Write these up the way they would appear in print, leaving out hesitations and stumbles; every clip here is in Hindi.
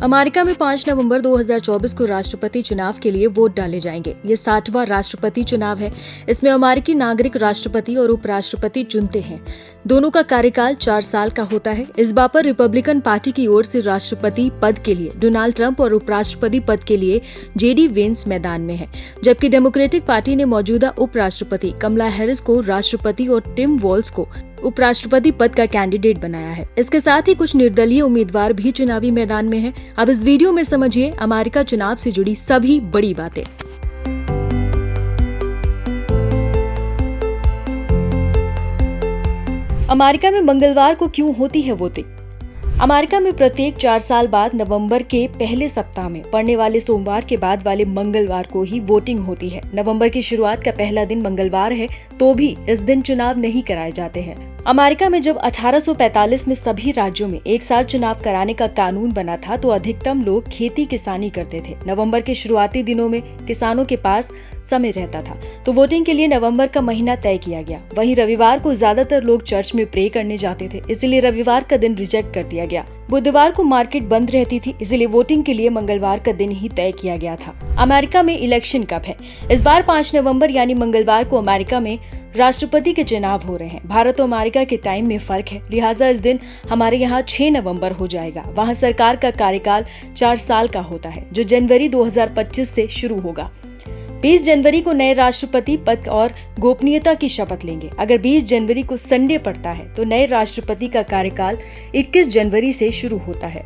अमेरिका में 5 नवंबर 2024 को राष्ट्रपति चुनाव के लिए वोट डाले जाएंगे। ये 60वां राष्ट्रपति चुनाव है। इसमें अमेरिकी नागरिक राष्ट्रपति और उपराष्ट्रपति चुनते हैं। दोनों का कार्यकाल 4 साल का होता है। इस बार पर रिपब्लिकन पार्टी की ओर से राष्ट्रपति पद के लिए डोनाल्ड ट्रंप और उपराष्ट्रपति पद के लिए जेडी वेंस मैदान में है, जबकि डेमोक्रेटिक पार्टी ने मौजूदा उपराष्ट्रपति कमला हैरिस को राष्ट्रपति और टिम वॉल्स को उपराष्ट्रपति पद का कैंडिडेट बनाया है। इसके साथ ही कुछ निर्दलीय उम्मीदवार भी चुनावी मैदान में हैं। अब इस वीडियो में समझिए अमेरिका चुनाव से जुड़ी सभी बड़ी बातें। अमेरिका में मंगलवार को क्यों होती है वोटिंग? अमेरिका में प्रत्येक 4 साल बाद नवंबर के पहले सप्ताह में पड़ने वाले सोमवार के बाद वाले मंगलवार को ही वोटिंग होती है। नवंबर की शुरुआत का पहला दिन मंगलवार है, तो भी इस दिन चुनाव नहीं कराए जाते हैं। अमेरिका में जब 1845 में सभी राज्यों में एक साथ चुनाव कराने का कानून बना था, तो अधिकतम लोग खेती किसानी करते थे। नवंबर के शुरुआती दिनों में किसानों के पास समय रहता था, तो वोटिंग के लिए नवंबर का महीना तय किया गया। वहीं रविवार को ज्यादातर लोग चर्च में प्रे करने जाते थे, इसलिए रविवार का दिन रिजेक्ट कर दिया गया। बुधवार को मार्केट बंद रहती थी, इसलिए वोटिंग के लिए मंगलवार का दिन ही तय किया गया था। अमेरिका में इलेक्शन कब है? इस बार 5 नवंबर यानी मंगलवार को अमेरिका में राष्ट्रपति के चुनाव हो रहे हैं। भारत और अमेरिका के टाइम में फर्क है, लिहाजा इस दिन हमारे यहाँ 6 नवंबर हो जाएगा। वहाँ सरकार का कार्यकाल 4 साल का होता है, जो जनवरी 2025 से शुरू होगा। 20 जनवरी को नए राष्ट्रपति पद और गोपनीयता की शपथ लेंगे। अगर 20 जनवरी को संडे पड़ता है, तो नए राष्ट्रपति का कार्यकाल 21 जनवरी से शुरू होता है।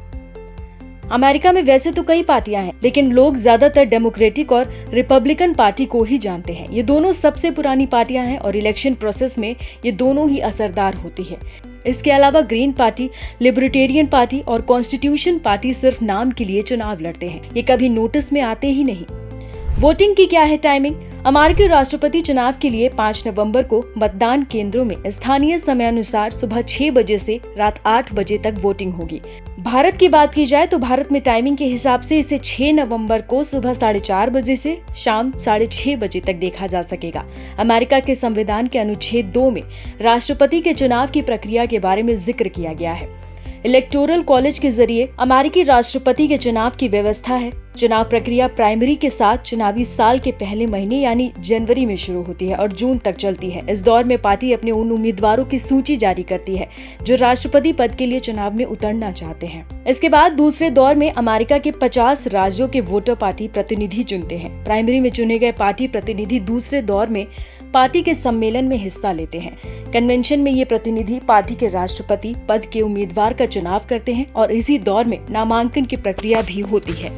अमेरिका में वैसे तो कई पार्टियां हैं, लेकिन लोग ज्यादातर डेमोक्रेटिक और रिपब्लिकन पार्टी को ही जानते हैं। ये दोनों सबसे पुरानी पार्टियां हैं और इलेक्शन प्रोसेस में ये दोनों ही असरदार होती है। इसके अलावा ग्रीन पार्टी, लिबर्टेरियन पार्टी और कॉन्स्टिट्यूशन पार्टी सिर्फ नाम के लिए चुनाव लड़ते हैं। ये कभी नोटिस में आते ही नहीं। वोटिंग की क्या है टाइमिंग? अमेरिकी राष्ट्रपति चुनाव के लिए 5 नवंबर को मतदान केंद्रों में स्थानीय समय अनुसार सुबह 6 बजे से रात 8 बजे तक वोटिंग होगी। भारत की बात की जाए तो भारत में टाइमिंग के हिसाब से इसे 6 नवंबर को सुबह 4:30 बजे से शाम 6:30 बजे तक देखा जा सकेगा। अमेरिका के संविधान के अनुच्छेद 2 में राष्ट्रपति के चुनाव की प्रक्रिया के बारे में जिक्र किया गया है। इलेक्टोरल कॉलेज के जरिए अमेरिकी राष्ट्रपति के चुनाव की व्यवस्था है। चुनाव प्रक्रिया प्राइमरी के साथ चुनावी साल के पहले महीने यानी जनवरी में शुरू होती है और जून तक चलती है। इस दौर में पार्टी अपने उन उम्मीदवारों की सूची जारी करती है जो राष्ट्रपति पद के लिए चुनाव में उतरना चाहते हैं। इसके बाद दूसरे दौर में अमेरिका के 50 राज्यों के वोटर पार्टी प्रतिनिधि चुनते हैं। प्राइमरी में चुने गए पार्टी प्रतिनिधि दूसरे दौर में पार्टी के सम्मेलन में हिस्सा लेते हैं। कन्वेंशन में ये प्रतिनिधि पार्टी के राष्ट्रपति पद के उम्मीदवार का चुनाव करते हैं और इसी दौर में नामांकन की प्रक्रिया भी होती है।